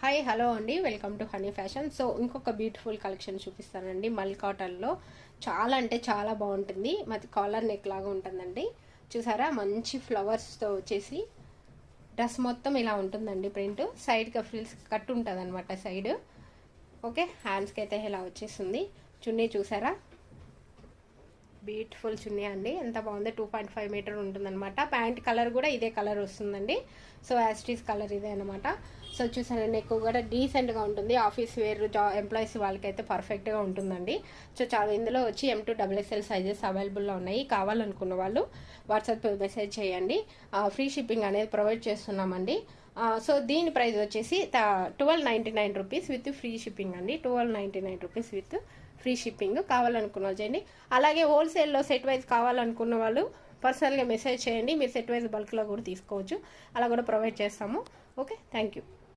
Hi hello అండి, welcome to honey fashion. So ఇంకొక beautiful collection చూపిస్తానండి. మల్ కాటన్లో చాలా అంటే చాలా బాగుంటుంది. మరి కాలర్ నెక్ లాగా ఉంటుందండి. చూసారా, మంచి ఫ్లవర్స్తో వచ్చేసి డ్రెస్ మొత్తం ఇలా ఉంటుందండి. ప్రింట్ సైడ్గా ఫ్రిల్స్ కట్ ఉంటుంది అనమాట సైడ్. ఓకే, హ్యాండ్స్కి అయితే ఇలా వచ్చేస్తుంది. చున్నీ చూసారా, బ్యూటిఫుల్ చున్నీ అండి. ఎంత బాగుంది. 2.5 మీటర్ ఉంటుందన్నమాట. ప్యాంట్ కలర్ కూడా ఇదే కలర్ వస్తుందండి. సో యాస్టీస్ కలర్ ఇదే అనమాట. సో చూసానండి, ఎక్కువ కూడా డీసెంట్గా ఉంటుంది. ఆఫీస్ వేర్ ఎంప్లాయీస్ వాళ్ళకైతే పర్ఫెక్ట్గా ఉంటుందండి. సో చాలా ఇందులో వచ్చి M2 XXL సైజెస్ అవైలబుల్లో ఉన్నాయి. కావాలనుకున్న వాళ్ళు వాట్సాప్ మెసేజ్ చేయండి. ఫ్రీ షిప్పింగ్ అనేది ప్రొవైడ్ చేస్తున్నామండి. సో దీని ప్రైస్ వచ్చేసి 1299 రూపీస్ విత్ ఫ్రీ షిప్పింగ్ అండి. 1299 రూపీస్ విత్ ఫ్రీ షిప్పింగ్. కావాలనుకున్న వాళ్ళు చేయండి. అలాగే హోల్సేల్లో సెట్ వైజ్ కావాలనుకున్న వాళ్ళు పర్సనల్గా మెసేజ్ చేయండి. మీరు సెట్ వైజ్ బల్క్లో కూడా తీసుకోవచ్చు. అలా కూడా ప్రొవైడ్ చేస్తాము. Okay, thank you.